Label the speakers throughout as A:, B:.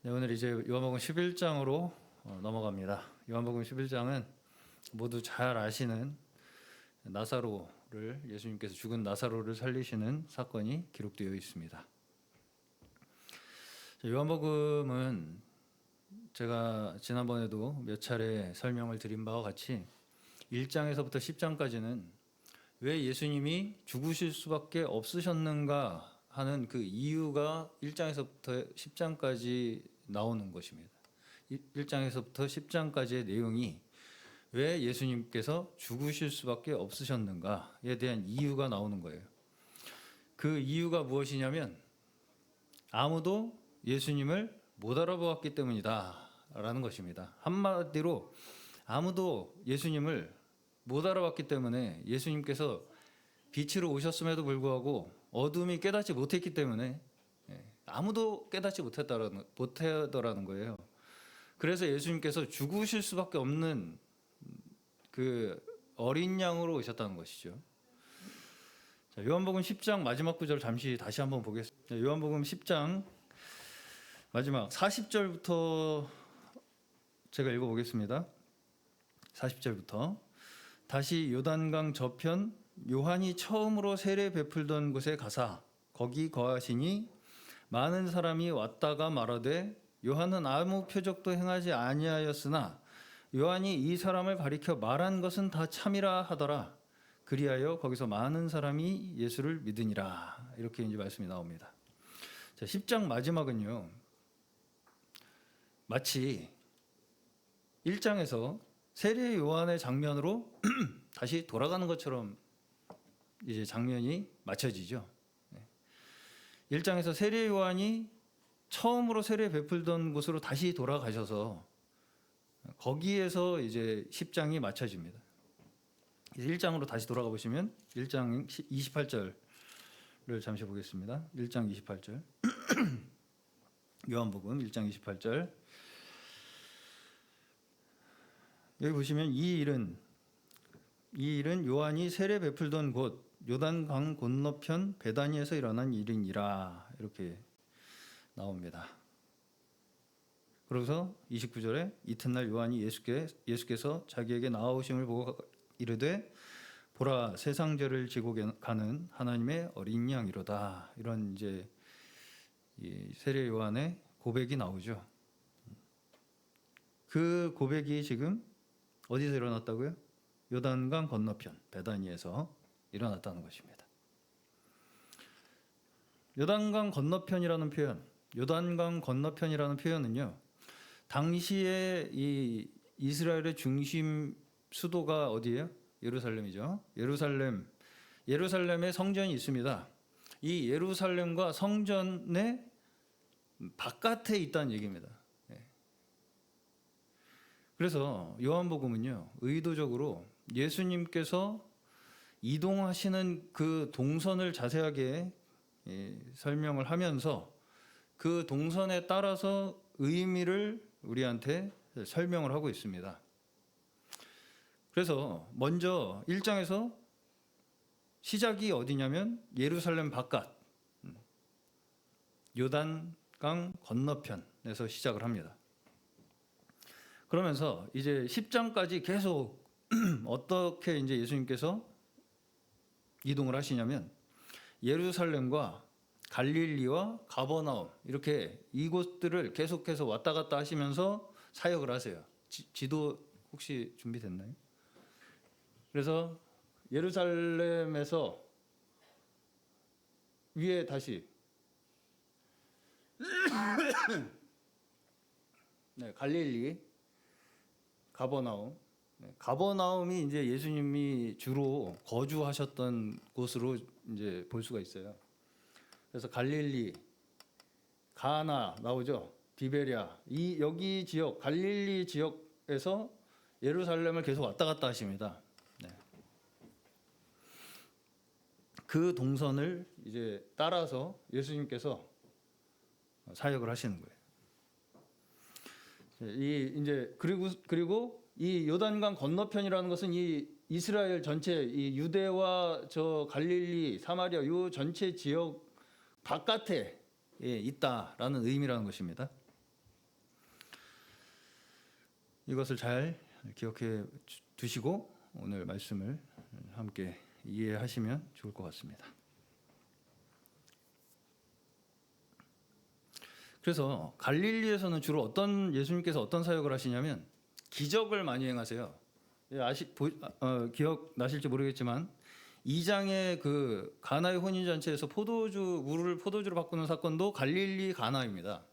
A: 네, 오늘 이제 요한복음 11장으로 넘어갑니다. 요한복음 11장은 모두 잘 아시는 나사로를 예수님께서 죽은 나사로를 살리시는 사건이 기록되어 있습니다. 요한복음은 제가 지난번에도 몇 차례 설명을 드린 바와 같이 1장에서부터 10장까지는 왜 예수님이 죽으실 수밖에 없으셨는가 하는 그 이유가 1장에서부터 10장까지 나오는 것입니다. 1장에서부터 10장까지의 내용이 왜 예수님께서 죽으실 수밖에 없으셨는가에 대한 이유가 나오는 거예요. 그 이유가 무엇이냐면 아무도 예수님을 못 알아보았기 때문이다 라는 것입니다. 한마디로 아무도 예수님을 못 알아봤기 때문에 예수님께서 빛으로 오셨음에도 불구하고 어둠이 깨닫지 못했기 때문에 아무도 깨닫지 못하더라는 거예요. 그래서 예수님께서 죽으실 수밖에 없는 그 어린 양으로 오셨다는 것이죠. 자, 요한복음 10장 마지막 구절 잠시 다시 한번 보겠습니다. 요한복음 10장 마지막 40절부터 제가 읽어보겠습니다. 40절부터 다시 요단강 저편 요한이 처음으로 세례 베풀던 곳에 가사 거기 거하시니 많은 사람이 왔다가 말하되 요한은 아무 표적도 행하지 아니하였으나 요한이 이 사람을 가리켜 말한 것은 다 참이라 하더라. 그리하여 거기서 많은 사람이 예수를 믿으니라. 이렇게 이제 말씀이 나옵니다. 자, 10장 마지막은요. 마치 1장에서 세례 요한의 장면으로 다시 돌아가는 것처럼 이제 장면이 맞춰지죠. 1장에서 세례 요한이 처음으로 세례 베풀던 곳으로 다시 돌아가셔서 거기에서 이제 10장이 맞춰집니다. 1장으로 다시 돌아가 보시면 1장 28절을 잠시 보겠습니다. 1장 28절 요한복음 1장 28절 여기 보시면 이 일은 요한이 세례 베풀던 곳 요단강 건너편 베다니에서 일어난 일이니라 이렇게 나옵니다. 그래서 29절에 이튿날 요한이 예수께서 자기에게 나아오심을 보고 이르되 보라 세상 죄를 지고 가는 하나님의 어린 양이로다. 이런 이제 이 세례 요한의 고백이 나오죠. 그 고백이 지금 어디서 일어났다고요? 요단강 건너편 베다니에서 일어났다는 것입니다. 요단강 건너편이라는 표현은요. 당시에 이 이스라엘의 중심 수도가 어디예요? 예루살렘이죠. 예루살렘에 성전이 있습니다. 이 예루살렘과 성전의 바깥에 있다는 얘기입니다. 그래서 요한복음은요. 의도적으로 예수님께서 이동하시는 그 동선을 자세하게 설명을 하면서 그 동선에 따라서 의미를 우리한테 설명을 하고 있습니다. 그래서 먼저 1장에서 시작이 어디냐면 예루살렘 바깥 요단강 건너편에서 시작을 합니다. 그러면서 이제 10장까지 계속 어떻게 이제 예수님께서 이동을 하시냐면 예루살렘과 갈릴리와 가버나움 이렇게 이곳들을 계속해서 왔다 갔다 하시면서 사역을 하세요. 지도 혹시 준비됐나요? 그래서 예루살렘에서 위에 다시 네, 갈릴리, 가버나움. 가버나움이 이제 예수님이 주로 거주하셨던 곳으로 이제 볼 수가 있어요. 그래서 갈릴리, 가나 나오죠. 디베랴. 여기 지역, 갈릴리 지역에서 예루살렘을 계속 왔다 갔다 하십니다. 네. 그 동선을 이제 따라서 예수님께서 사역을 하시는 거예요. 그리고 이 요단강 건너편이라는 것은 이 이스라엘 전체, 이 유대와 저 갈릴리, 사마리아 요 전체 지역 바깥에 있다라는 의미라는 것입니다. 이것을 잘 기억해 두시고 오늘 말씀을 함께 이해하시면 좋을 것 같습니다. 그래서 갈릴리에서는 주로 예수님께서 어떤 사역을 하시냐면 기적을 많이 행하세요. 기억나실지 모르겠지만 2장의 그 가나의 혼인잔치에서 물을 포도주로 바꾸는 사건도 갈릴리 가나입니다.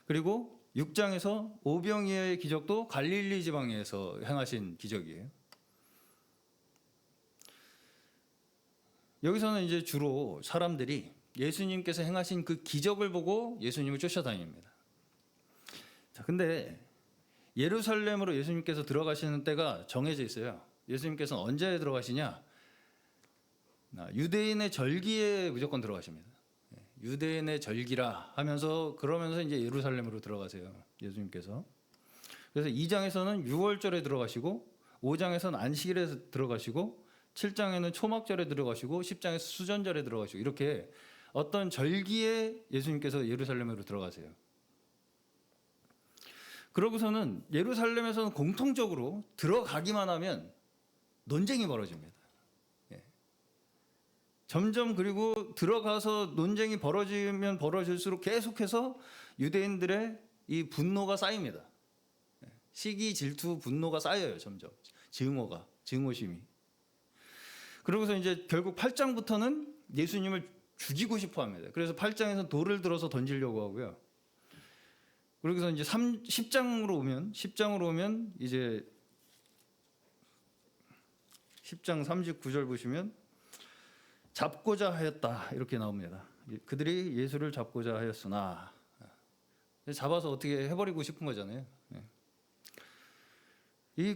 A: 그리고 6장에서 오병이어의 기적도 갈릴리 지방에서 행하신 기적이에요. 여기서는 이제 주로 사람들이 예수님께서 행하신 그 기적을 보고 예수님을 쫓아다닙니다. 자, 근데 예루살렘으로 예수님께서 들어가시는 때가 정해져 있어요. 예수님께서는 언제 들어가시냐? 유대인의 절기에 무조건 들어가십니다. 유대인의 절기라 하면서 그러면서 이제 예루살렘으로 들어가세요. 예수님께서. 그래서 2장에서는 6월절에 들어가시고 5장에서는 안식일에 들어가시고 7장에는 초막절에 들어가시고 10장에서 수전절에 들어가시고 이렇게 어떤 절기에 예수님께서 예루살렘으로 들어가세요. 그러고서는 예루살렘에서는 공통적으로 들어가기만 하면 논쟁이 벌어집니다. 점점 그리고 들어가서 논쟁이 벌어지면 벌어질수록 계속해서 유대인들의 이 분노가 쌓입니다. 시기, 질투, 분노가 쌓여요. 점점 증오심이. 그러고서 이제 결국 8장부터는 예수님을 죽이고 싶어 합니다. 그래서 8장에서 돌을 들어서 던지려고 하고요. 그러고서 이제 10장으로 오면 이제 10장 39절 보시면 잡고자 하였다 이렇게 나옵니다. 그들이 예수를 잡고자 하였으나 잡아서 어떻게 해버리고 싶은 거잖아요.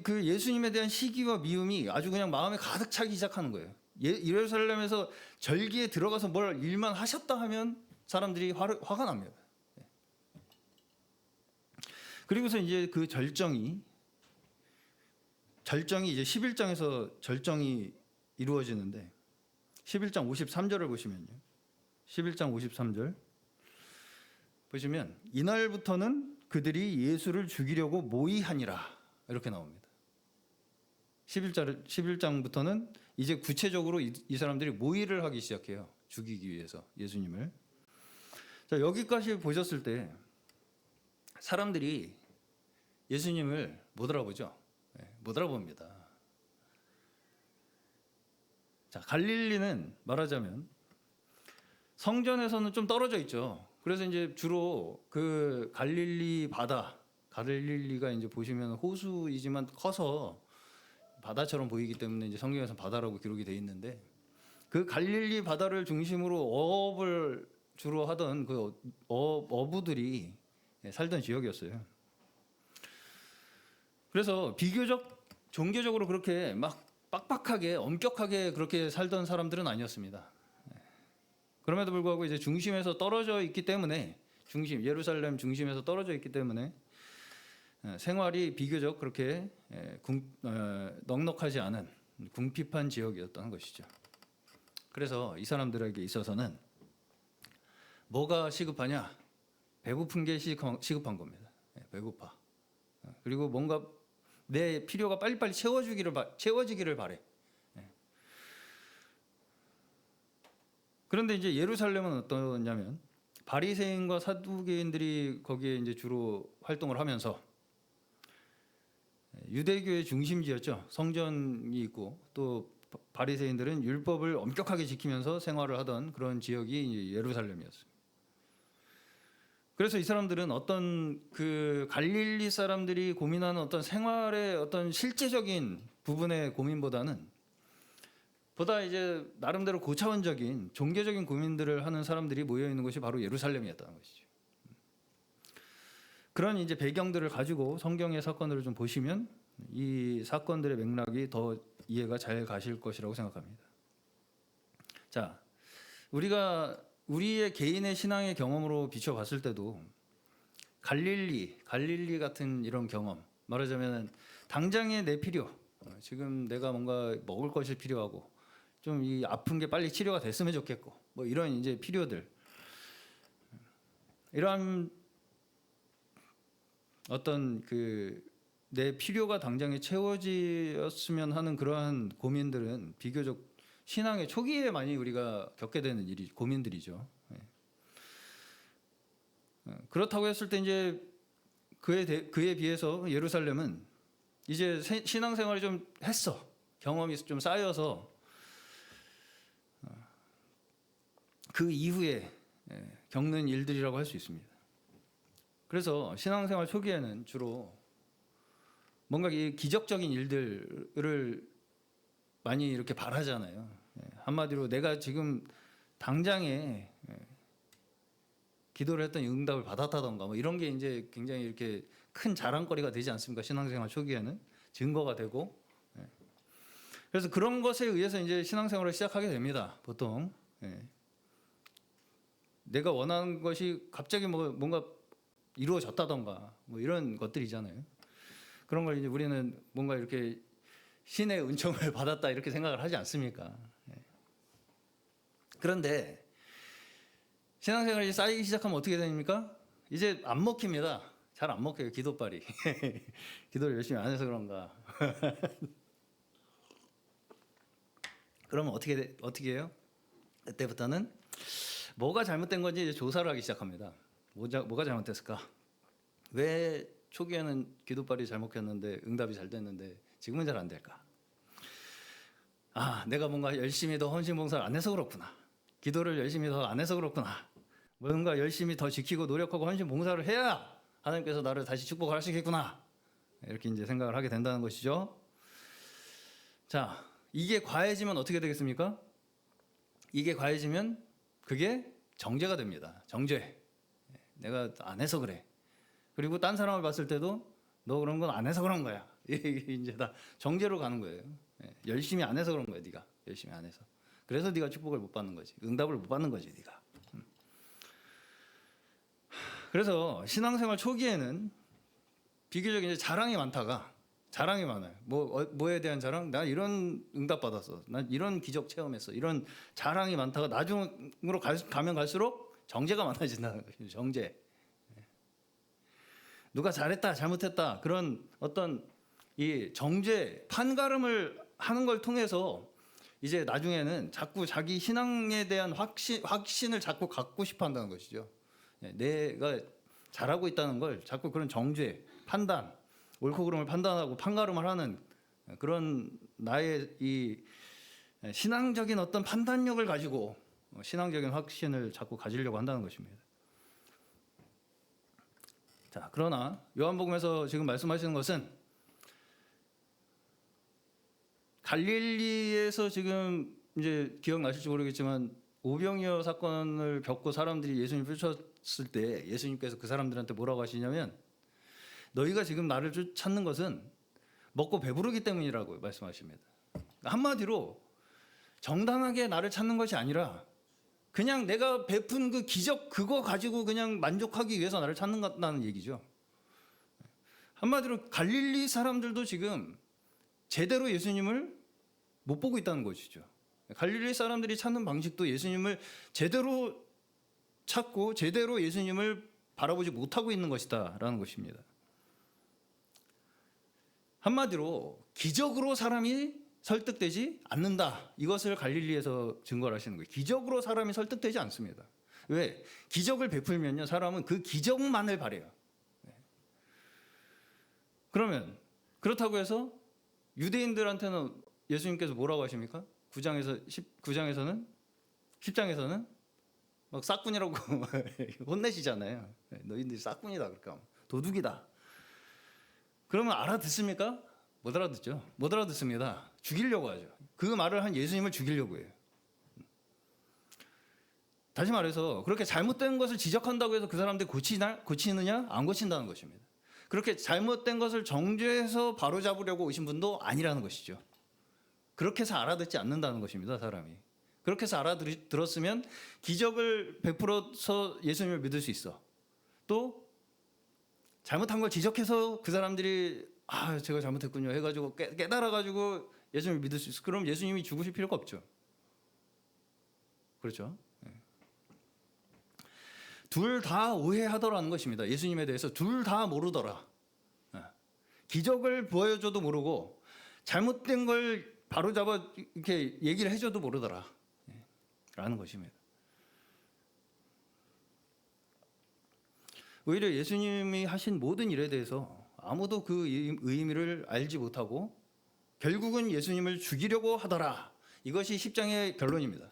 A: 그 예수님에 대한 시기와 미움이 아주 그냥 마음에 가득 차기 시작하는 거예요. 예루살렘에서 절기에 들어가서 뭘 일만 하셨다 하면 사람들이 화가 납니다. 그리고서 이제 그 절정이 이제 11장에서 절정이 이루어지는데 11장 53절을 보시면요. 11장 53절 보시면 이날부터는 그들이 예수를 죽이려고 모의하니라 이렇게 나옵니다. 11장부터는 이제 구체적으로 이 사람들이 모의를 하기 시작해요. 죽이기 위해서 예수님을. 자, 여기까지 보셨을 때 사람들이 예수님을 못 알아보죠. 못 알아봅니다. 자, 갈릴리는 말하자면 성전에서는 좀 떨어져 있죠. 그래서 이제 주로 그 갈릴리가 이제 보시면 호수이지만 커서 바다처럼 보이기 때문에 이제 성경에서 바다라고 기록이 돼 있는데 그 갈릴리 바다를 중심으로 어업을 주로 하던 그 어부들이 살던 지역이었어요. 그래서 비교적 종교적으로 그렇게 막 빡빡하게 엄격하게 그렇게 살던 사람들은 아니었습니다. 그럼에도 불구하고 이제 중심에서 떨어져 있기 때문에 예루살렘 중심에서 떨어져 있기 때문에 생활이 비교적 그렇게 넉넉하지 않은 궁핍한 지역이었던 것이죠. 그래서 이 사람들에게 있어서는 뭐가 시급하냐? 배고픈 게 시급한 겁니다. 배고파. 그리고 뭔가 내 필요가 빨리빨리 채워지기를 바래. 그런데 이제 예루살렘은 어떠냐면 바리새인과 사두개인들이 거기에 이제 주로 활동을 하면서 유대교의 중심지였죠. 성전이 있고 또 바리새인들은 율법을 엄격하게 지키면서 생활을 하던 그런 지역이 예루살렘이었습니다. 그래서 이 사람들은 어떤 그 갈릴리 사람들이 고민하는 어떤 생활의 어떤 실제적인 부분의 고민보다는 보다 이제 나름대로 고차원적인 종교적인 고민들을 하는 사람들이 모여 있는 곳이 바로 예루살렘이었다는 것이죠. 그런 이제 배경들을 가지고 성경의 사건들을 좀 보시면 이 사건들의 맥락이 더 이해가 잘 가실 것이라고 생각합니다. 자, 우리의 개인의 신앙의 경험으로 비춰봤을 때도 갈릴리 같은 이런 경험, 말하자면 당장의 내 필요, 지금 내가 뭔가 먹을 것이 필요하고 좀 이 아픈 게 빨리 치료가 됐으면 좋겠고 뭐 이런 이제 필요들, 이러한 어떤 그 내 필요가 당장에 채워지었으면 하는 그러한 고민들은 비교적 신앙의 초기에 많이 우리가 겪게 되는 고민들이죠. 그렇다고 했을 때 이제 그에 비해서 예루살렘은 이제 신앙생활이 좀 했어. 경험이 좀 쌓여서 그 이후에 겪는 일들이라고 할 수 있습니다. 그래서 신앙생활 초기에는 주로 뭔가 이 기적적인 일들을 많이 이렇게 바라잖아요. 한마디로 내가 지금 당장에 기도를 했더니 응답을 받았다던가 뭐 이런 게 이제 굉장히 이렇게 큰 자랑거리가 되지 않습니까? 신앙생활 초기에는 증거가 되고. 그래서 그런 것에 의해서 이제 신앙생활을 시작하게 됩니다. 보통 내가 원하는 것이 갑자기 뭔가 이루어졌다던가 뭐 이런 것들이잖아요. 그런 걸 이제 우리는 뭔가 이렇게 신의 은총을 받았다 이렇게 생각을 하지 않습니까? 그런데 신앙생활이 쌓이기 시작하면 어떻게 됩니까? 이제 안 먹힙니다. 잘 안 먹혀요. 기도빨이. 기도를 열심히 안 해서 그런가. 그러면 어떻게 해요? 그때부터는 뭐가 잘못된 건지 이제 조사를 하기 시작합니다. 뭐가 잘못됐을까? 왜 초기에는 기도빨이 잘 먹혔는데 응답이 잘 됐는데 지금은 잘 안 될까? 아, 내가 뭔가 열심히 더 헌신봉사를 안 해서 그렇구나. 기도를 열심히 더 안 해서 그렇구나. 뭔가 열심히 더 지키고 노력하고 헌신봉사를 해야 하나님께서 나를 다시 축복을 하시겠구나. 이렇게 이제 생각을 하게 된다는 것이죠. 자, 이게 과해지면 어떻게 되겠습니까? 이게 과해지면 그게 정죄가 됩니다. 정죄. 내가 안 해서 그래. 그리고 딴 사람을 봤을 때도 너 그런 건 안 해서 그런 거야. 이게 이제 다 정죄로 가는 거예요. 열심히 안 해서 그런 거야, 네가. 열심히 안 해서. 그래서 네가 축복을 못 받는 거지. 응답을 못 받는 거지, 네가. 그래서 신앙생활 초기에는 비교적 이제 자랑이 많아요. 뭐에 대한 자랑? 나 이런 응답 받았어. 난 이런 기적 체험했어. 이런 자랑이 많다가 나중으로 가면 갈수록 정죄가 많아진다는 거죠. 정죄. 누가 잘했다, 잘못했다 그런 어떤 이 정죄, 판가름을 하는 걸 통해서 이제 나중에는 자꾸 자기 신앙에 대한 확신을 자꾸 갖고 싶어 한다는 것이죠. 내가 잘하고 있다는 걸 자꾸 그런 정죄, 판단, 옳고 그름을 판단하고 판가름을 하는 그런 나의 이 신앙적인 어떤 판단력을 가지고 신앙적인 확신을 자꾸 가지려고 한다는 것입니다. 자, 그러나 요한복음에서 지금 말씀하시는 것은 갈릴리에서 지금 이제 기억나실지 모르겠지만 오병이어 사건을 겪고 사람들이 예수님을 쫓았을 때 예수님께서 그 사람들한테 뭐라고 하시냐면 너희가 지금 나를 찾는 것은 먹고 배부르기 때문이라고 말씀하십니다. 한마디로 정당하게 나를 찾는 것이 아니라 그냥 내가 베푼 그 기적 그거 가지고 그냥 만족하기 위해서 나를 찾는다는 얘기죠. 한마디로 갈릴리 사람들도 지금 제대로 예수님을 못 보고 있다는 것이죠. 갈릴리 사람들이 찾는 방식도 예수님을 제대로 찾고 제대로 예수님을 바라보지 못하고 있는 것이다라는 것입니다. 한마디로 기적으로 사람이 설득되지 않는다. 이것을 갈릴리에서 증거를 하시는 거예요. 기적으로 사람이 설득되지 않습니다. 왜? 기적을 베풀면요, 사람은 그 기적만을 바래요. 그러면 그렇다고 해서 유대인들한테는 예수님께서 뭐라고 하십니까? 10장에서는 막 싹군이라고 혼내시잖아요. 너희들이 싹군이다, 그러니까 도둑이다. 그러면 알아듣습니까? 못 알아듣죠. 못 알아듣습니다. 죽이려고 하죠. 그 말을 한 예수님을 죽이려고 해요. 다시 말해서 그렇게 잘못된 것을 지적한다고 해서 그 사람들이 고치느냐? 안 고친다는 것입니다. 그렇게 잘못된 것을 정죄해서 바로잡으려고 오신 분도 아니라는 것이죠. 그렇게 해서 알아듣지 않는다는 것입니다, 사람이. 그렇게 해서 알아들었으면 기적을 베풀어서 예수님을 믿을 수 있어. 또 잘못한 걸 지적해서 그 사람들이 제가 잘못했군요 해가지고 깨달아가지고 예수님을 믿을 수 있어. 그럼 예수님이 죽으실 필요가 없죠. 그렇죠? 둘 다 오해하더라는 것입니다. 예수님에 대해서 둘 다 모르더라. 기적을 보여줘도 모르고 잘못된 걸 바로 잡아 이렇게 얘기를 해줘도 모르더라. 라는 것입니다. 오히려 예수님이 하신 모든 일에 대해서 아무도 그 의미를 알지 못하고 결국은 예수님을 죽이려고 하더라. 이것이 10장의 결론입니다.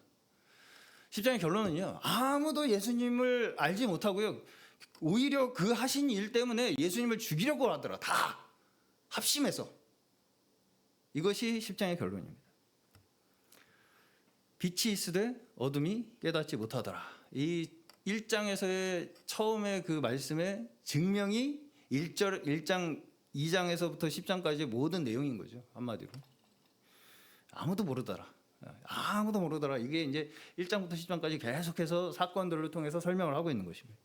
A: 10장의 결론은요, 아무도 예수님을 알지 못하고요, 오히려 그 하신 일 때문에 예수님을 죽이려고 하더라. 다 합심해서. 이것이 10장의 결론입니다. 빛이 있으되 어둠이 깨닫지 못하더라. 이 1장에서의 처음에 그 말씀의 증명이 1장 2장에서부터 10장까지의 모든 내용인 거죠. 한마디로. 아무도 모르더라. 아무도 모르더라. 이게 이제 1장부터 10장까지 계속해서 사건들을 통해서 설명을 하고 있는 것입니다.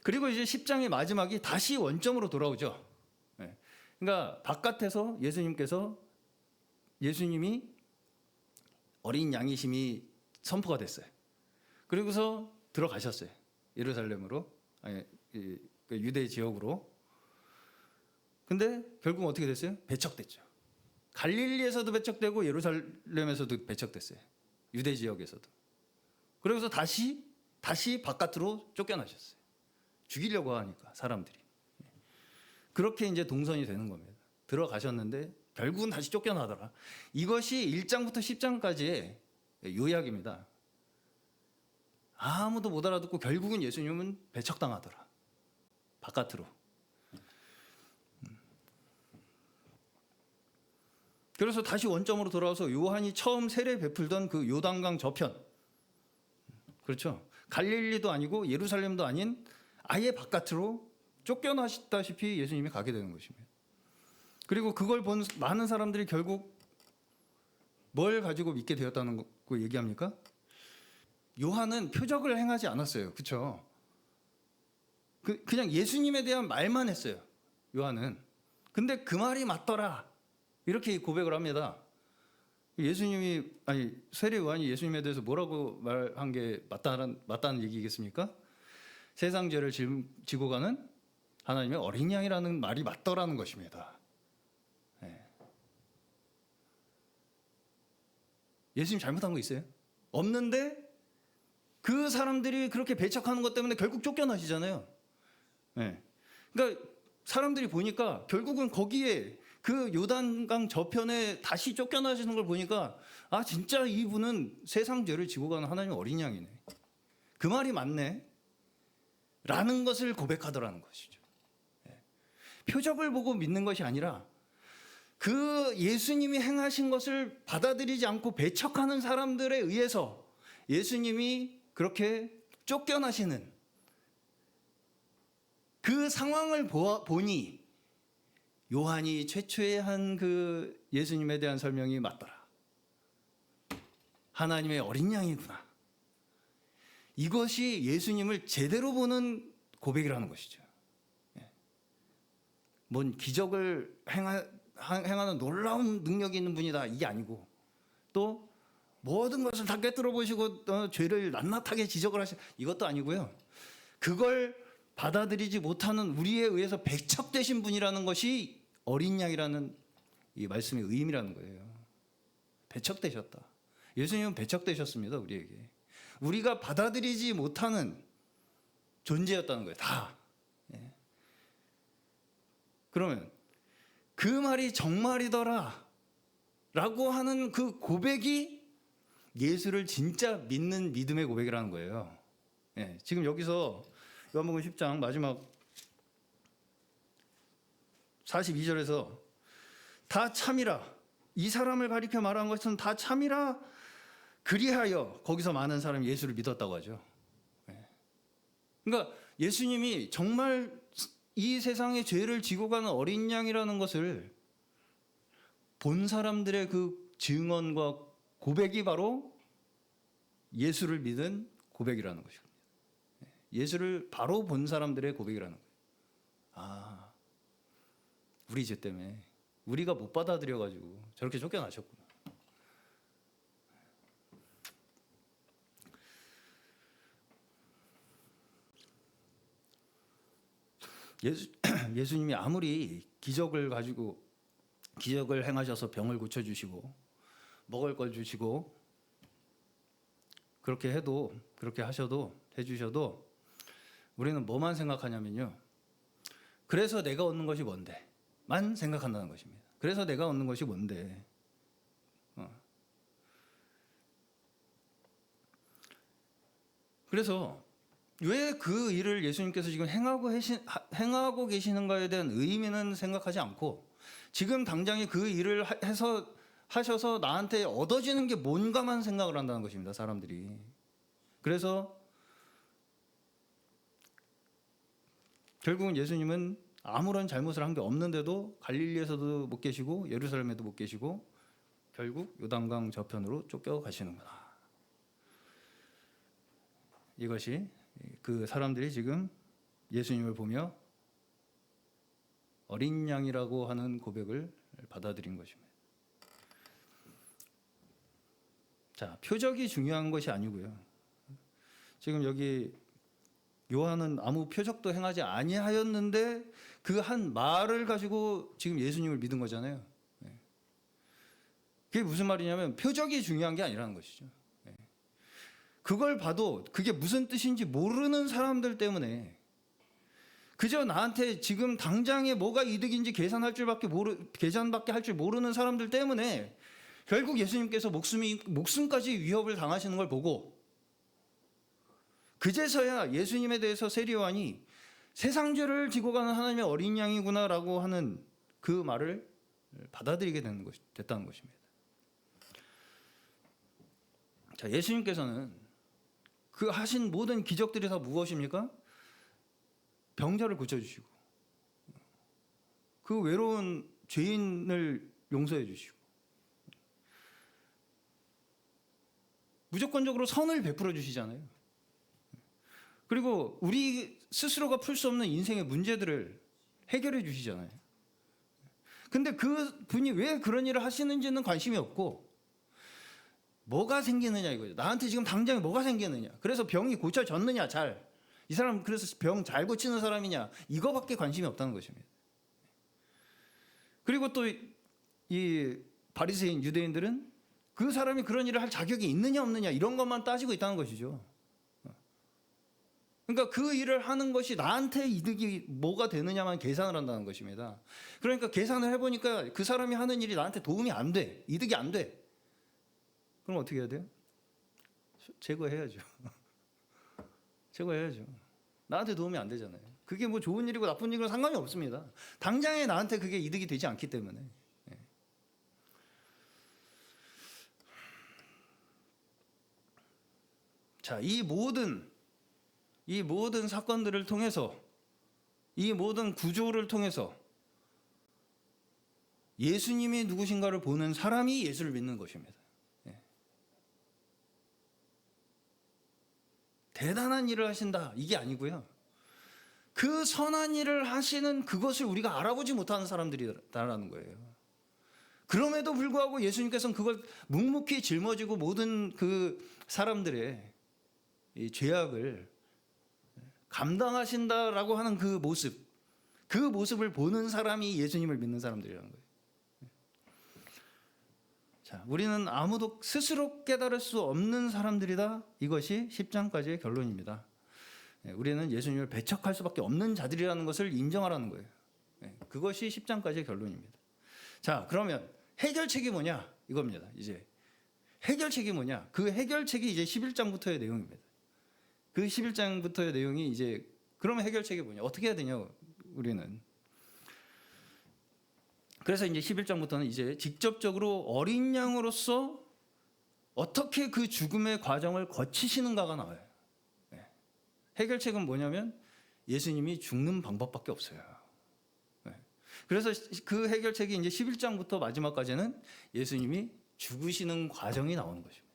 A: 그리고 이제 10장의 마지막이 다시 원점으로 돌아오죠. 그러니까 바깥에서 예수님이 어린 양이심이 선포가 됐어요. 그리고서 들어가셨어요. 예루살렘으로, 유대 지역으로. 근데 결국 어떻게 됐어요? 배척됐죠. 갈릴리에서도 배척되고 예루살렘에서도 배척됐어요. 유대 지역에서도. 그래서 다시 바깥으로 쫓겨나셨어요. 죽이려고 하니까 사람들이. 그렇게 이제 동선이 되는 겁니다. 들어가셨는데 결국은 다시 쫓겨나더라. 이것이 1장부터 10장까지의 요약입니다. 아무도 못 알아듣고 결국은 예수님은 배척당하더라. 바깥으로. 그래서 다시 원점으로 돌아와서 요한이 처음 세례 베풀던 그 요단강 저편, 그렇죠? 갈릴리도 아니고 예루살렘도 아닌 아예 바깥으로 쫓겨나시다시피 예수님이 가게 되는 것입니다. 그리고 그걸 본 많은 사람들이 결국 뭘 가지고 믿게 되었다는 거 얘기합니까? 요한은 표적을 행하지 않았어요. 그렇죠? 그냥 예수님에 대한 말만 했어요. 요한은. 근데 그 말이 맞더라. 이렇게 고백을 합니다. 세례 요한이 예수님에 대해서 뭐라고 말한 게 맞다는 얘기겠습니까? 세상 죄를 지고 가는 하나님의 어린 양이라는 말이 맞더라는 것입니다. 예수님 잘못한 거 있어요? 없는데 그 사람들이 그렇게 배척하는 것 때문에 결국 쫓겨나시잖아요. 그러니까 사람들이 보니까 결국은 거기에 그 요단강 저편에 다시 쫓겨나시는 걸 보니까 아 진짜 이분은 세상 죄를 지고 가는 하나님의 어린 양이네. 그 말이 맞네. 라는 것을 고백하더라는 것이죠. 표적을 보고 믿는 것이 아니라 그 예수님이 행하신 것을 받아들이지 않고 배척하는 사람들에 의해서 예수님이 그렇게 쫓겨나시는 그 상황을 보니 요한이 최초에 한 그 예수님에 대한 설명이 맞더라. 하나님의 어린 양이구나. 이것이 예수님을 제대로 보는 고백이라는 것이죠. 뭔 기적을 행하는 놀라운 능력이 있는 분이다. 이게 아니고 또 모든 것을 다 꿰뚫어 보시고 죄를 낱낱하게 지적을 하시 이것도 아니고요. 그걸 받아들이지 못하는 우리에 의해서 배척되신 분이라는 것이 어린 양이라는 이 말씀의 의미라는 거예요. 배척되셨다. 예수님은 배척되셨습니다. 우리에게. 우리가 받아들이지 못하는 존재였다는 거예요. 다. 그러면 그 말이 정말이더라 라고 하는 그 고백이 예수를 진짜 믿는 믿음의 고백이라는 거예요. 지금 여기서 요한복음 10장 마지막 42절에서 다 참이라, 이 사람을 가리켜 말한 것은 다 참이라 그리하여 거기서 많은 사람이 예수를 믿었다고 하죠. 그러니까 예수님이 정말 이 세상의 죄를 지고 가는 어린 양이라는 것을 본 사람들의 그 증언과 고백이 바로 예수를 믿은 고백이라는 것입니다. 예수를 바로 본 사람들의 고백이라는 거예요. 아, 우리 죄 때문에 우리가 못 받아들여가지고 저렇게 쫓겨나셨구나. 예수님이 아무리 기적을 행하셔서 병을 고쳐주시고 먹을 걸 주시고 그렇게 해주셔도 우리는 뭐만 생각하냐면요. 그래서 내가 얻는 것이 뭔데?만 생각한다는 것입니다. 그래서 내가 얻는 것이 뭔데? 그래서 왜 그 일을 예수님께서 지금 행하고 계시는가에 대한 의미는 생각하지 않고 지금 당장에 그 일을 하셔서 나한테 얻어지는 게 뭔가만 생각을 한다는 것입니다. 사람들이. 그래서 결국은 예수님은 아무런 잘못을 한 게 없는데도 갈릴리에서도 못 계시고 예루살렘에도 못 계시고 결국 요단강 저편으로 쫓겨가시는구나. 이것이 그 사람들이 지금 예수님을 보며 어린 양이라고 하는 고백을 받아들인 것입니다. 자, 표적이 중요한 것이 아니고요. 지금 여기 요한은 아무 표적도 행하지 아니하였는데 그 한 말을 가지고 지금 예수님을 믿은 거잖아요. 그게 무슨 말이냐면 표적이 중요한 게 아니라는 것이죠. 그걸 봐도 그게 무슨 뜻인지 모르는 사람들 때문에 그저 나한테 지금 당장에 뭐가 이득인지 계산밖에 할 줄 모르는 사람들 때문에 결국 예수님께서 목숨까지 위협을 당하시는 걸 보고 그제서야 예수님에 대해서 세리 요한이 세상 죄를 지고 가는 하나님의 어린 양이구나라고 하는 그 말을 받아들이게 됐다는 것입니다. 자, 예수님께서는 그 하신 모든 기적들이 다 무엇입니까? 병자를 고쳐주시고 그 외로운 죄인을 용서해 주시고 무조건적으로 선을 베풀어 주시잖아요. 그리고 우리 스스로가 풀 수 없는 인생의 문제들을 해결해 주시잖아요. 근데 그 분이 왜 그런 일을 하시는지는 관심이 없고 뭐가 생기느냐 이거죠. 나한테 지금 당장에 뭐가 생기느냐. 그래서 병이 고쳐졌느냐 잘. 이 사람 그래서 병 잘 고치는 사람이냐. 이거밖에 관심이 없다는 것입니다. 그리고 또 이 바리새인 유대인들은 그 사람이 그런 일을 할 자격이 있느냐 없느냐 이런 것만 따지고 있다는 것이죠. 그러니까 그 일을 하는 것이 나한테 이득이 뭐가 되느냐만 계산을 한다는 것입니다. 그러니까 계산을 해보니까 그 사람이 하는 일이 나한테 도움이 안 돼. 이득이 안 돼. 그럼 어떻게 해야 돼요? 제거해야죠. 제거해야죠. 나한테 도움이 안 되잖아요. 그게 뭐 좋은 일이고 나쁜 일이고 상관이 없습니다. 당장에 나한테 그게 이득이 되지 않기 때문에. 자, 이 모든 사건들을 통해서 이 모든 구조를 통해서 예수님이 누구신가를 보는 사람이 예수를 믿는 것입니다. 대단한 일을 하신다 이게 아니고요. 그 선한 일을 하시는 그것을 우리가 알아보지 못하는 사람들이라는 거예요. 그럼에도 불구하고 예수님께서는 그걸 묵묵히 짊어지고 모든 그 사람들의 이 죄악을 감당하신다라고 하는 그 모습을 보는 사람이 예수님을 믿는 사람들이라는 거예요. 자, 우리는 아무도 스스로 깨달을 수 없는 사람들이다. 이것이 10장까지의 결론입니다. 우리는 예수님을 배척할 수밖에 없는 자들이라는 것을 인정하라는 거예요. 그것이 10장까지의 결론입니다. 자, 그러면 해결책이 뭐냐? 이겁니다. 이제 해결책이 뭐냐? 그 해결책이 이제 11장부터의 내용입니다. 그 11장부터의 내용이 이제 그러면 해결책이 뭐냐? 어떻게 해야 되냐? 우리는. 그래서 이제 11장부터는 이제 직접적으로 어린 양으로서 어떻게 그 죽음의 과정을 거치시는가가 나와요. 해결책은 뭐냐면 예수님이 죽는 방법밖에 없어요. 그래서 그 해결책이 이제 11장부터 마지막까지는 예수님이 죽으시는 과정이 나오는 것입니다.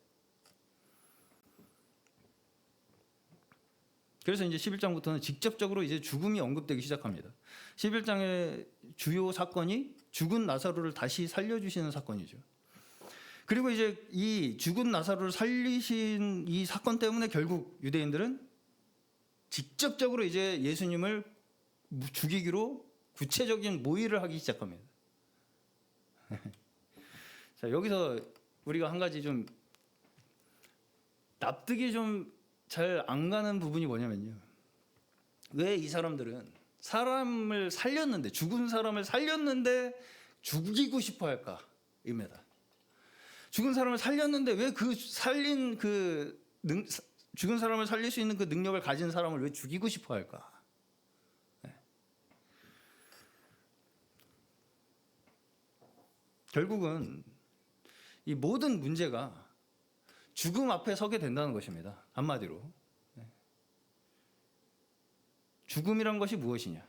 A: 그래서 이제 11장부터는 직접적으로 이제 죽음이 언급되기 시작합니다. 11장의 주요 사건이 죽은 나사로를 다시 살려주시는 사건이죠. 그리고 이제 이 죽은 나사로를 살리신 이 사건 때문에 결국 유대인들은 직접적으로 이제 예수님을 죽이기로 구체적인 모의를 하기 시작합니다. 자, 여기서 우리가 한 가지 좀 납득이 좀 잘 안 가는 부분이 뭐냐면요. 왜 이 사람들은 사람을 살렸는데, 죽은 사람을 살렸는데 죽이고 싶어 할까입니다. 죽은 사람을 살렸는데 왜 그 살린 죽은 사람을 살릴 수 있는 그 능력을 가진 사람을 왜 죽이고 싶어 할까? 네. 결국은 이 모든 문제가 죽음 앞에 서게 된다는 것입니다. 한마디로. 네. 죽음이란 것이 무엇이냐?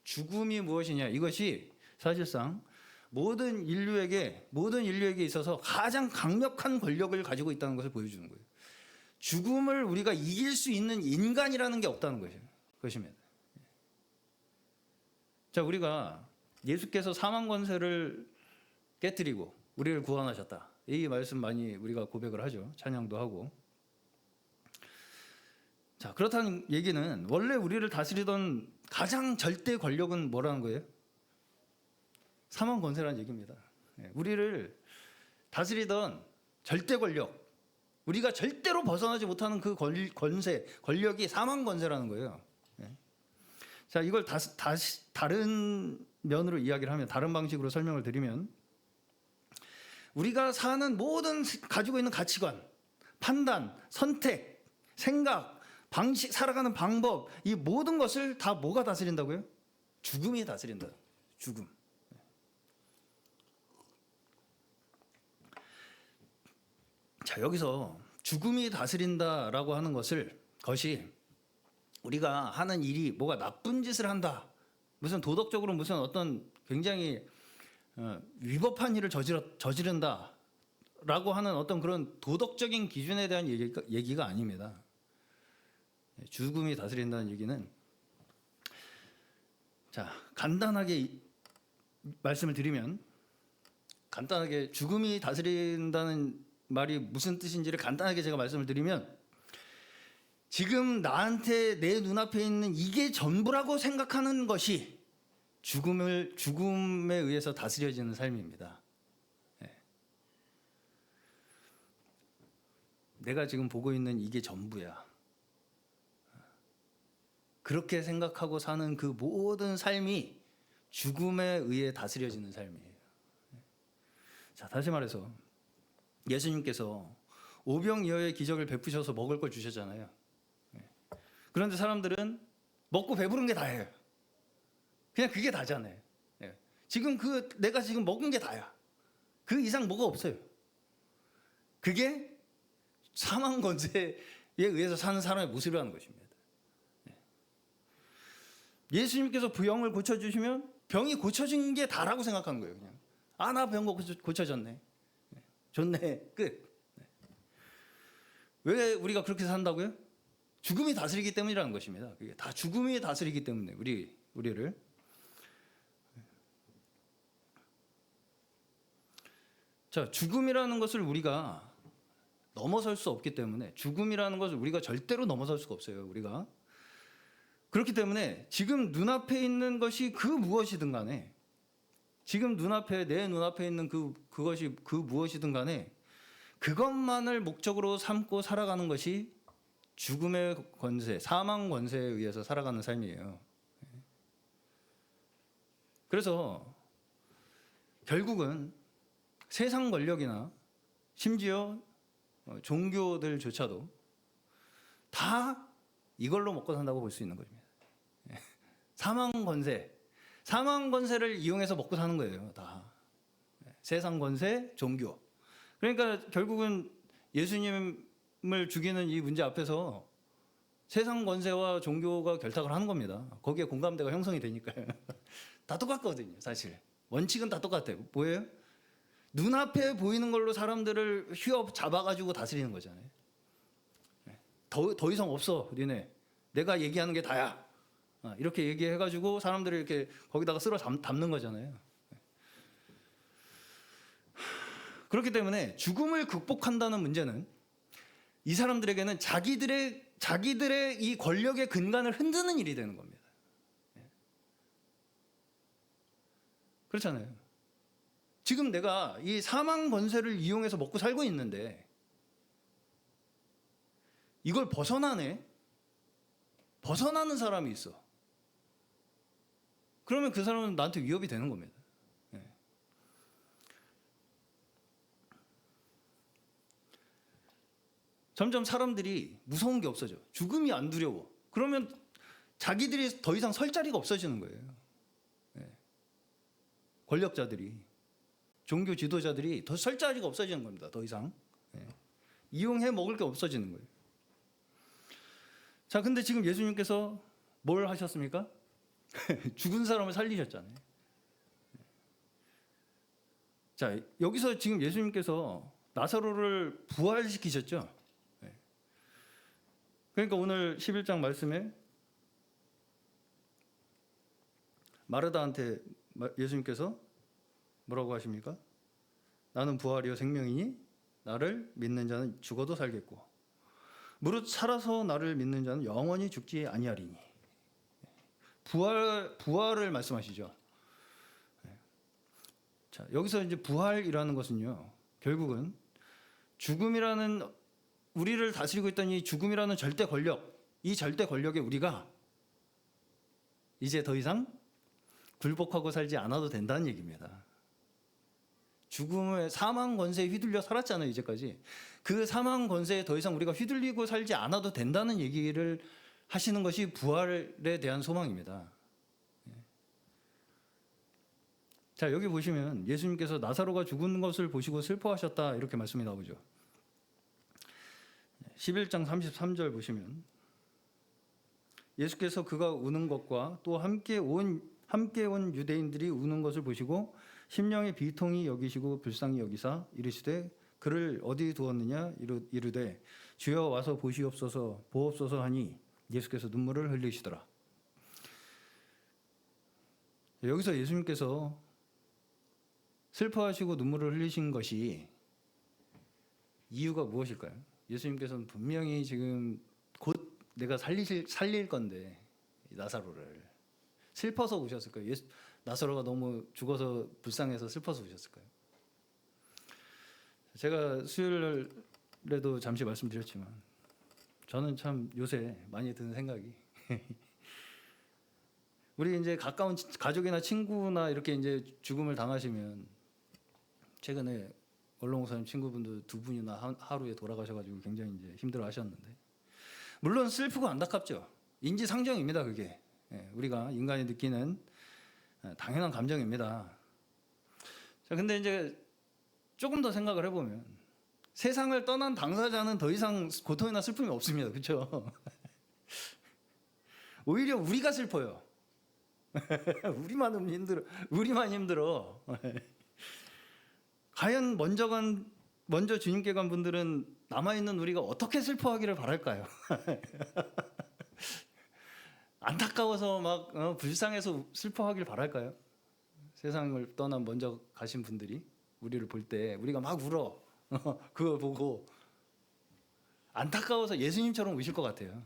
A: 죽음이 무엇이냐? 이것이 사실상 모든 인류에게 있어서 가장 강력한 권력을 가지고 있다는 것을 보여주는 거예요. 죽음을 우리가 이길 수 있는 인간이라는 게 없다는 것입니다. 자, 우리가 예수께서 사망 권세를 깨뜨리고 우리를 구원하셨다. 이 말씀 많이 우리가 고백을 하죠. 찬양도 하고. 자, 그렇다는 얘기는 원래 우리를 다스리던 가장 절대 권력은 뭐라는 거예요? 사망 권세라는 얘기입니다. 우리를 다스리던 절대 권력, 우리가 절대로 벗어나지 못하는 그 권력이 사망 권세라는 거예요. 자, 이걸 다시 다른 면으로 이야기를 하면, 다른 방식으로 설명을 드리면, 우리가 사는 모든 가지고 있는 가치관, 판단, 선택, 생각, 방식, 살아가는 방법, 이 모든 것을 다 뭐가 다스린다고요? 죽음이 다스린다. 죽음. 자, 여기서 죽음이 다스린다라고 하는 것이 우리가 하는 일이 뭐가 나쁜 짓을 한다, 무슨 도덕적으로 무슨 어떤 굉장히 위법한 일을 저지른다라고 하는 어떤 그런 도덕적인 기준에 대한 얘기가 아닙니다. 죽음이 다스린다는 얘기는, 자, 간단하게 말씀을 드리면, 간단하게 죽음이 다스린다는 말이 무슨 뜻인지를 간단하게 제가 말씀을 드리면, 지금 나한테 내 눈앞에 있는 이게 전부라고 생각하는 것이 죽음에 의해서 다스려지는 삶입니다. 내가 지금 보고 있는 이게 전부야. 그렇게 생각하고 사는 그 모든 삶이 죽음에 의해 다스려지는 삶이에요. 자, 다시 말해서 예수님께서 오병이어의 기적을 베푸셔서 먹을 걸 주셨잖아요. 그런데 사람들은 먹고 배부른 게 다예요. 그냥 그게 다잖아요. 지금 내가 지금 먹은 게 다야. 그 이상 뭐가 없어요. 그게 사망 권세에 의해서 사는 사람의 모습이라는 것입니다. 예수님께서 병을 고쳐주시면 병이 고쳐진 게 다라고 생각하는 거예요. 그냥 나 병 고쳐졌네. 좋네. 끝. 왜 우리가 그렇게 산다고요? 죽음이 다스리기 때문이라는 것입니다. 그게 다 죽음이 다스리기 때문에 우리를. 자, 죽음이라는 것을 우리가 넘어설 수 없기 때문에, 죽음이라는 것을 우리가 절대로 넘어설 수가 없어요. 우리가. 그렇기 때문에 지금 눈앞에 있는 것이 그 무엇이든 간에, 지금 내 눈앞에 있는 그것이 그 무엇이든 간에 그것만을 목적으로 삼고 살아가는 것이 죽음의 권세, 사망 권세에 의해서 살아가는 삶이에요. 그래서 결국은 세상 권력이나 심지어 종교들조차도 다 이걸로 먹고 산다고 볼 수 있는 것입니다. 사망 권세를 이용해서 먹고 사는 거예요. 다 세상 권세, 종교. 그러니까 결국은 예수님을 죽이는 이 문제 앞에서 세상 권세와 종교가 결탁을 하는 겁니다. 거기에 공감대가 형성이 되니까요. 다 똑같거든요, 사실. 원칙은 다 똑같아요. 뭐예요? 눈앞에 보이는 걸로 사람들을 휘어 잡아가지고 다스리는 거잖아요. 더 이상 없어, 니네. 내가 얘기하는 게 다야. 이렇게 얘기해가지고 사람들을 이렇게 거기다가 쓸어 담는 거잖아요. 그렇기 때문에 죽음을 극복한다는 문제는 이 사람들에게는 자기들의 이 권력의 근간을 흔드는 일이 되는 겁니다. 그렇잖아요. 지금 내가 이 사망 권세를 이용해서 먹고 살고 있는데 이걸 벗어나는 사람이 있어. 그러면 그 사람은 나한테 위협이 되는 겁니다. 예. 점점 사람들이 무서운 게 없어져. 죽음이 안 두려워. 그러면 자기들이 더 이상 설 자리가 없어지는 거예요. 예. 권력자들이, 종교 지도자들이 더 설 자리가 없어지는 겁니다. 더 이상. 예. 이용해 먹을 게 없어지는 거예요. 자, 근데 지금 예수님께서 뭘 하셨습니까? 죽은 사람을 살리셨잖아요. 자, 여기서 지금 예수님께서 나사로를 부활시키셨죠. 그러니까 오늘 11장 말씀에 마르다한테 예수님께서 뭐라고 하십니까? 나는 부활이요 생명이니 나를 믿는 자는 죽어도 살겠고 무릇 살아서 나를 믿는 자는 영원히 죽지 아니하리니. 부활을 말씀하시죠. 자, 여기서 이제 부활이라는 것은요, 결국은 죽음이라는, 우리를 다스리고 있던 이 죽음이라는 절대 권력, 이 절대 권력에 우리가 이제 더 이상 굴복하고 살지 않아도 된다는 얘기입니다. 죽음의 사망 권세에 휘둘려 살았잖아요, 이제까지. 그 사망 권세에 더 이상 우리가 휘둘리고 살지 않아도 된다는 얘기를 하시는 것이 부활에 대한 소망입니다. 자, 여기 보시면 예수님께서 나사로가 죽은 것을 보시고 슬퍼하셨다 이렇게 말씀이 나오죠. 11장 33절 보시면 예수께서 그가 우는 것과 또 함께 온 유대인들이 우는 것을 보시고 심령의 비통이 여기시고 불쌍히 여기사 이르시되 그를 어디 두었느냐 이르되 주여 와서 보시옵소서 보옵소서 하니 예수께서 눈물을 흘리시더라. 여기서 예수님께서 슬퍼하시고 눈물을 흘리신 것이 이유가 무엇일까요? 예수님께서는 분명히 지금 곧 내가 살릴 건데 나사로를 슬퍼서 오셨을 거예요. 나사로가 너무 죽어서 불쌍해서 슬퍼서 오셨을 거예요. 제가 수요일에도 잠시 말씀드렸지만 저는 참 요새 많이 드는 생각이 우리 이제 가까운 가족이나 친구나 이렇게 이제 죽음을 당하시면 최근에 원로 목사님 친구분도 두 분이나 하루에 돌아가셔가지고 굉장히 이제 힘들어하셨는데 물론 슬프고 안타깝죠. 인지상정입니다. 그게 우리가 인간이 느끼는 당연한 감정입니다. 자, 근데 이제 조금 더 생각을 해보면 세상을 떠난 당사자는 더 이상 고통이나 슬픔이 없습니다. 그렇죠? 오히려 우리가 슬퍼요. 우리만 힘들어. 과연 먼저 주님께 간 분들은 남아있는 우리가 어떻게 슬퍼하기를 바랄까요? 안타까워서 막 불쌍해서 슬퍼하길 바랄까요? 세상을 떠난 먼저 가신 분들이 우리를 볼 때 우리가 막 울어. 그거 보고 안타까워서 예수님처럼 우실 것 같아요.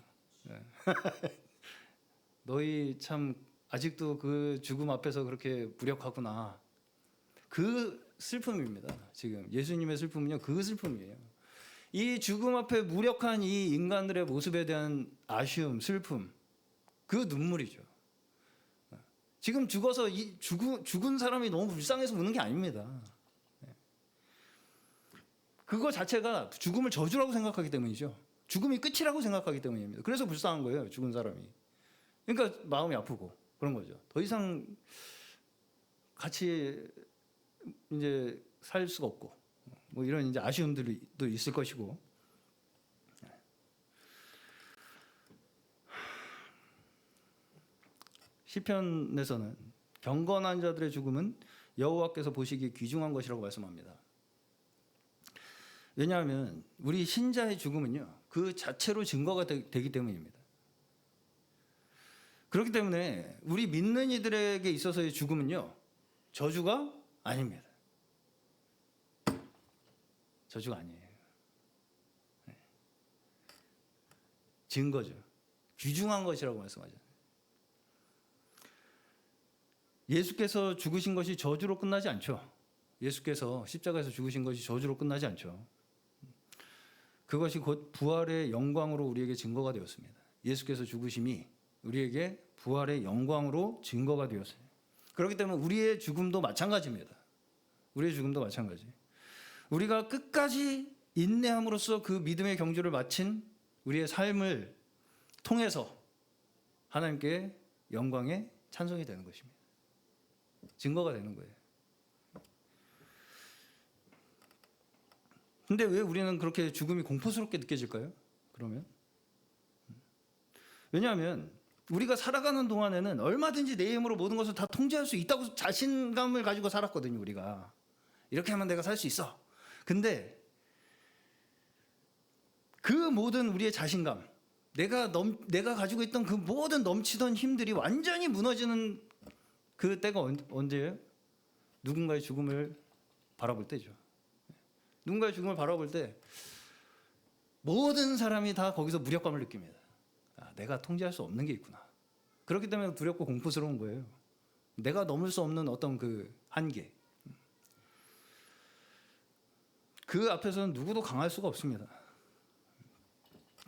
A: 너희 참 아직도 그 죽음 앞에서 그렇게 무력하구나. 그 슬픔입니다. 지금 예수님의 슬픔은요, 그 슬픔이에요. 이 죽음 앞에 무력한 이 인간들의 모습에 대한 아쉬움, 슬픔, 그 눈물이죠. 지금 죽어서 죽은 사람이 너무 불쌍해서 우는 게 아닙니다. 그거 자체가 죽음을 저주라고 생각하기 때문이죠. 죽음이 끝이라고 생각하기 때문입니다. 그래서 불쌍한 거예요, 죽은 사람이. 그러니까 마음이 아프고 그런 거죠. 더 이상 같이 이제 살 수가 없고 뭐 이런 이제 아쉬움들도 있을 것이고. 시편에서는 경건한 자들의 죽음은 여호와께서 보시기에 귀중한 것이라고 말씀합니다. 왜냐하면 우리 신자의 죽음은요, 그 자체로 증거가 되기 때문입니다. 그렇기 때문에 우리 믿는 이들에게 있어서의 죽음은요, 저주가 아닙니다. 저주가 아니에요. 증거죠. 귀중한 것이라고 말씀하죠. 예수께서 죽으신 것이 저주로 끝나지 않죠. 예수께서 십자가에서 죽으신 것이 저주로 끝나지 않죠. 그것이 곧 부활의 영광으로 우리에게 증거가 되었습니다. 예수께서 죽으심이 우리에게 부활의 영광으로 증거가 되었어요. 그렇기 때문에 우리의 죽음도 마찬가지입니다. 우리의 죽음도 마찬가지. 우리가 끝까지 인내함으로써 그 믿음의 경주를 마친 우리의 삶을 통해서 하나님께 영광의 찬송이 되는 것입니다. 증거가 되는 거예요. 근데 왜 우리는 그렇게 죽음이 공포스럽게 느껴질까요? 그러면 왜냐하면 우리가 살아가는 동안에는 얼마든지 내 힘으로 모든 것을 다 통제할 수 있다고 자신감을 가지고 살았거든요. 우리가 이렇게 하면 내가 살 수 있어. 근데 그 모든 우리의 자신감, 내가 가지고 있던 그 모든 넘치던 힘들이 완전히 무너지는 그 때가 언제예요? 누군가의 죽음을 바라볼 때죠. 누군가의 죽음을 바라볼 때 모든 사람이 다 거기서 무력감을 느낍니다. 아, 내가 통제할 수 없는 게 있구나. 그렇기 때문에 두렵고 공포스러운 거예요. 내가 넘을 수 없는 어떤 그 한계. 그 앞에서는 누구도 강할 수가 없습니다.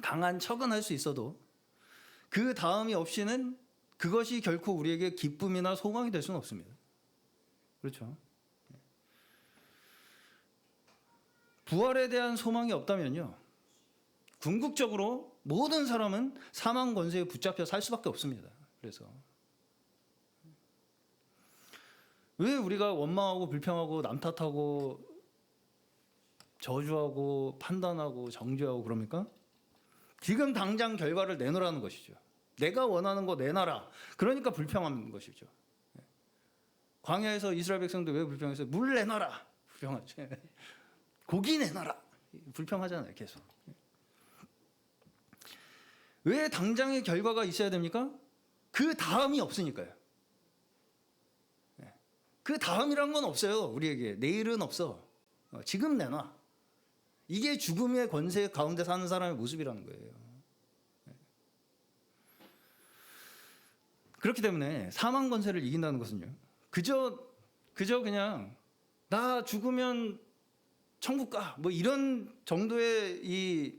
A: 강한 척은 할 수 있어도 그 다음이 없이는 그것이 결코 우리에게 기쁨이나 소망이 될 수는 없습니다. 그렇죠? 부활에 대한 소망이 없다면요, 궁극적으로 모든 사람은 사망 권세에 붙잡혀 살 수밖에 없습니다. 그래서 왜 우리가 원망하고 불평하고 남 탓하고 저주하고 판단하고 정죄하고 그럽니까? 지금 당장 결과를 내놓으라는 것이죠. 내가 원하는 거 내놔라. 그러니까 불평하는 것이죠. 광야에서 이스라엘 백성들 왜 불평했어요? 물 내놔라. 불평하죠. 고기 내놔라. 불평하잖아요, 계속. 왜 당장의 결과가 있어야 됩니까? 그 다음이 없으니까요. 그 다음이란 건 없어요, 우리에게. 내일은 없어. 지금 내놔. 이게 죽음의 권세 가운데 사는 사람의 모습이라는 거예요. 그렇기 때문에 사망 권세를 이긴다는 것은요, 그저 그냥 나 죽으면 천국 가, 뭐 이런 정도의 이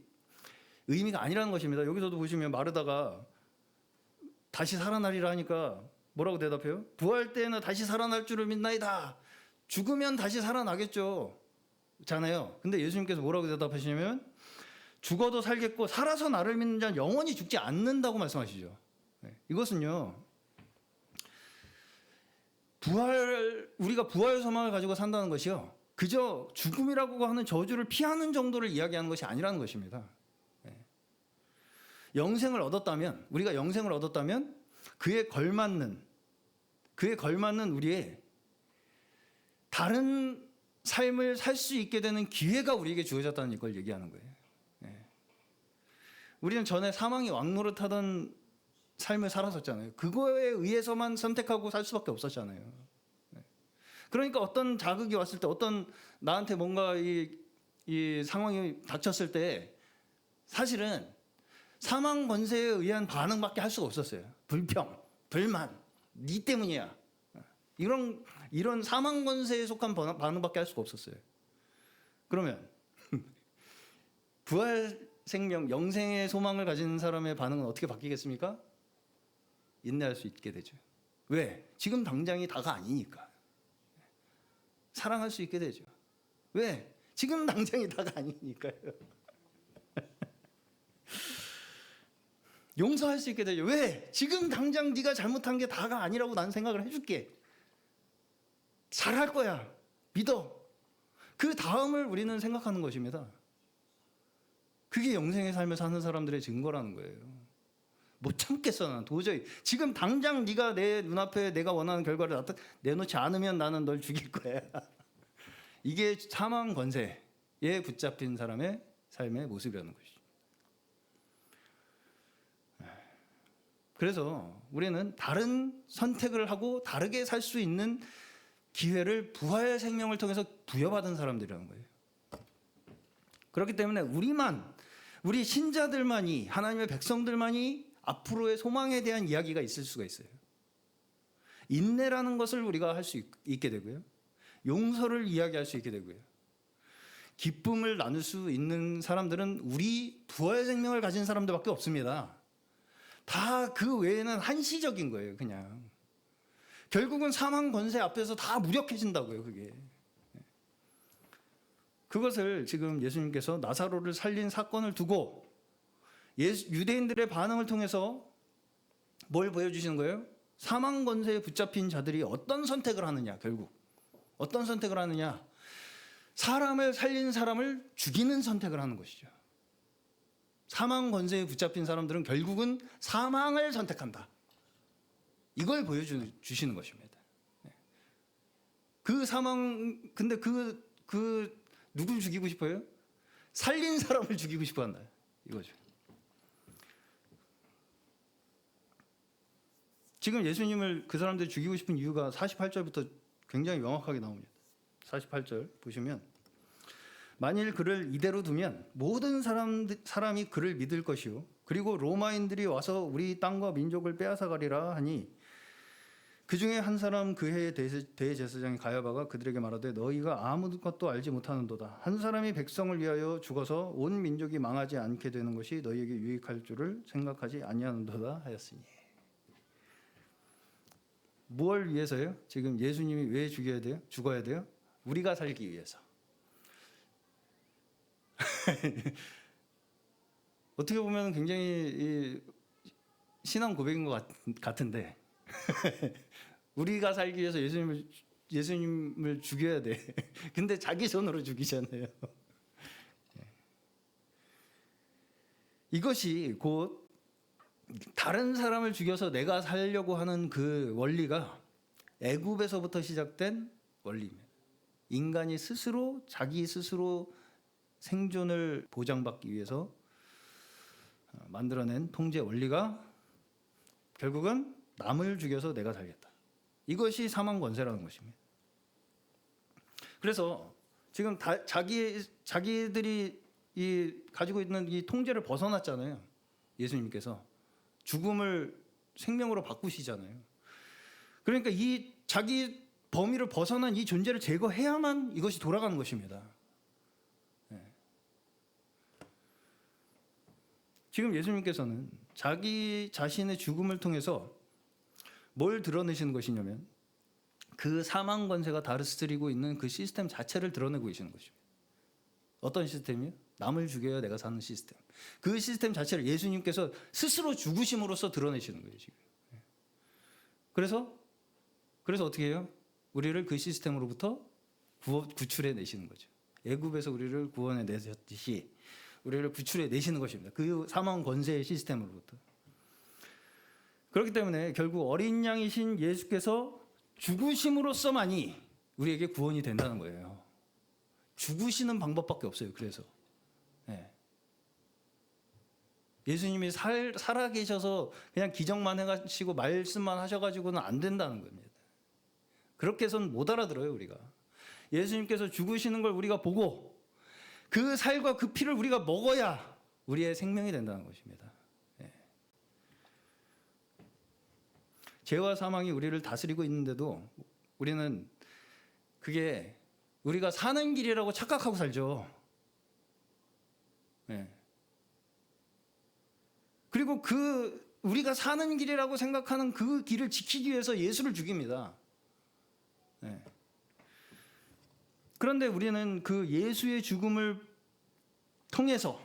A: 의미가 아니라는 것입니다. 여기서도 보시면 마르다가 다시 살아나리라 하니까 뭐라고 대답해요? 부활 때에는 다시 살아날 줄을 믿나이다. 죽으면 다시 살아나겠죠. 잖아요. 근데 예수님께서 뭐라고 대답하시냐면 죽어도 살겠고 살아서 나를 믿는 자는 영원히 죽지 않는다고 말씀하시죠. 이것은요, 우리가 부활 소망을 가지고 산다는 것이요, 그저 죽음이라고 하는 저주를 피하는 정도를 이야기하는 것이 아니라는 것입니다. 영생을 얻었다면, 우리가 영생을 얻었다면 그에 걸맞는 우리의 다른 삶을 살 수 있게 되는 기회가 우리에게 주어졌다는 걸 얘기하는 거예요. 우리는 전에 사망이 왕노릇하던 삶을 살았었잖아요. 그거에 의해서만 선택하고 살 수밖에 없었잖아요. 그러니까 어떤 자극이 왔을 때, 어떤 나한테 뭔가 이 상황이 닥쳤을 때 사실은 사망 권세에 의한 반응밖에 할 수가 없었어요. 불평, 불만, 네 때문이야. 이런 사망 권세에 속한 반응밖에 할 수가 없었어요. 그러면 부활 생명, 영생의 소망을 가진 사람의 반응은 어떻게 바뀌겠습니까? 인내할 수 있게 되죠. 왜? 지금 당장이 다가 아니니까. 사랑할 수 있게 되죠. 왜? 지금 당장이 다가 아니니까요. 용서할 수 있게 되죠. 왜? 지금 당장 네가 잘못한 게 다가 아니라고 난 생각을 해줄게. 잘할 거야. 믿어. 그 다음을 우리는 생각하는 것입니다. 그게 영생의 삶을 사는 사람들의 증거라는 거예요. 못 참겠어, 난 도저히. 지금 당장 네가 내 눈앞에 내가 원하는 결과를 내놓지 않으면 나는 널 죽일 거야. 이게 사망 권세에 붙잡힌 사람의 삶의 모습이라는 것이죠. 그래서 우리는 다른 선택을 하고 다르게 살 수 있는 기회를 부활 생명을 통해서 부여받은 사람들이라는 거예요. 그렇기 때문에 우리 신자들만이, 하나님의 백성들만이 앞으로의 소망에 대한 이야기가 있을 수가 있어요. 인내라는 것을 우리가 할 수 있게 되고요. 용서를 이야기할 수 있게 되고요. 기쁨을 나눌 수 있는 사람들은 우리 부활 생명을 가진 사람들밖에 없습니다. 다 그 외에는 한시적인 거예요, 그냥. 결국은 사망 권세 앞에서 다 무력해진다고요, 그게. 그것을 지금 예수님께서 나사로를 살린 사건을 두고 유대인들의 반응을 통해서 뭘 보여주시는 거예요? 사망 권세에 붙잡힌 자들이 어떤 선택을 하느냐, 결국. 어떤 선택을 하느냐? 사람을 살린 사람을 죽이는 선택을 하는 것이죠. 사망 권세에 붙잡힌 사람들은 결국은 사망을 선택한다. 이걸 보여주시는 것입니다. 그 사망, 근데 누굴 죽이고 싶어요? 살린 사람을 죽이고 싶어 한다. 이거죠. 지금 예수님을 그 사람들이 죽이고 싶은 이유가 48절부터 굉장히 명확하게 나옵니다. 48절 보시면 만일 그를 이대로 두면 모든 사람이 그를 믿을 것이요 그리고 로마인들이 와서 우리 땅과 민족을 빼앗아가리라 하니 그 중에 한 사람 그 해의 대제사장이 가야바가 그들에게 말하되 너희가 아무것도 알지 못하는도다. 한 사람이 백성을 위하여 죽어서 온 민족이 망하지 않게 되는 것이 너희에게 유익할 줄을 생각하지 아니하는도다 하였으니. 무엇을 위해서요? 지금 예수님이 왜 죽어야 돼요? 우리가 살기 위해서. 어떻게 보면 굉장히 신앙 고백인 것 같은데 우리가 살기 위해서 예수님을 죽여야 돼. 근데 자기 손으로 죽이잖아요. 이것이 곧 다른 사람을 죽여서 내가 살려고 하는 그 원리가 애굽에서부터 시작된 원리입니다. 인간이 스스로 자기 스스로 생존을 보장받기 위해서 만들어낸 통제 원리가 결국은 남을 죽여서 내가 살겠다. 이것이 사망 권세라는 것입니다. 그래서 지금 자기들이 가지고 있는 이 통제를 벗어났잖아요. 예수님께서 죽음을 생명으로 바꾸시잖아요. 그러니까 이 자기 범위를 벗어난 이 존재를 제거해야만 이것이 돌아가는 것입니다. 지금 예수님께서는 자기 자신의 죽음을 통해서 뭘 드러내시는 것이냐면 그 사망 권세가 다스리고 있는 그 시스템 자체를 드러내고 계시는 것입니다. 어떤 시스템이요? 남을 죽여야 내가 사는 시스템. 그 시스템 자체를 예수님께서 스스로 죽으심으로써 드러내시는 거예요, 지금. 그래서 어떻게 해요? 우리를 그 시스템으로부터 구출해 내시는 거죠. 애굽에서 우리를 구원해 내셨듯이 우리를 구출해 내시는 것입니다. 그 사망 권세의 시스템으로부터. 그렇기 때문에 결국 어린 양이신 예수께서 죽으심으로써만이 우리에게 구원이 된다는 거예요. 죽으시는 방법밖에 없어요. 그래서 예수님이 살아 계셔서 그냥 기적만 해가시고 말씀만 하셔가지고는 안 된다는 겁니다. 그렇게 해서는 못 알아들어요, 우리가. 예수님께서 죽으시는 걸 우리가 보고 그 살과 그 피를 우리가 먹어야 우리의 생명이 된다는 것입니다. 죄와 사망이 우리를 다스리고 있는데도 우리는 그게 우리가 사는 길이라고 착각하고 살죠. 그리고 우리가 사는 길이라고 생각하는 그 길을 지키기 위해서 예수를 죽입니다. 그런데 우리는 그 예수의 죽음을 통해서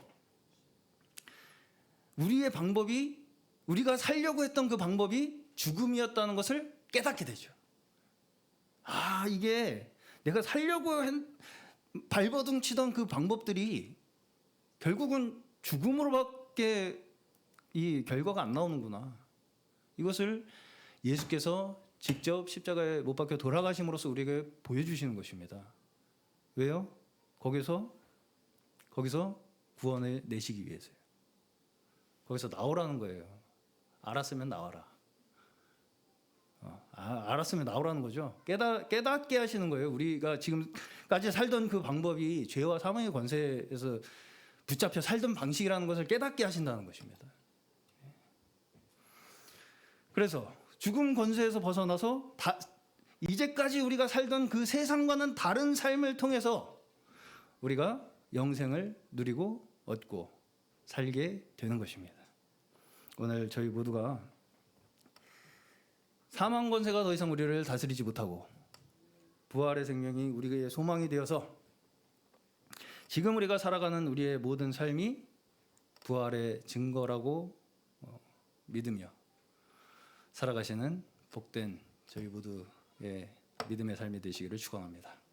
A: 우리가 살려고 했던 그 방법이 죽음이었다는 것을 깨닫게 되죠. 이게 내가 살려고 발버둥 치던 그 방법들이 결국은 죽음으로밖에 이 결과가 안 나오는구나. 이것을 예수께서 직접 십자가에 못 박혀 돌아가심으로써 우리에게 보여주시는 것입니다. 왜요? 거기서 구원을 내시기 위해서요. 거기서 나오라는 거예요. 알았으면 나와라. 알았으면 나오라는 거죠. 깨닫게 하시는 거예요. 우리가 지금까지 살던 그 방법이 죄와 사망의 권세에서 붙잡혀 살던 방식이라는 것을 깨닫게 하신다는 것입니다. 그래서 죽음 권세에서 벗어나서 이제까지 우리가 살던 그 세상과는 다른 삶을 통해서 우리가 영생을 누리고 얻고 살게 되는 것입니다. 오늘 저희 모두가 사망 권세가 더 이상 우리를 다스리지 못하고 부활의 생명이 우리의 소망이 되어서 지금 우리가 살아가는 우리의 모든 삶이 부활의 증거라고 믿으며 살아가시는 복된 저희 모두의 믿음의 삶이 되시기를 축원합니다.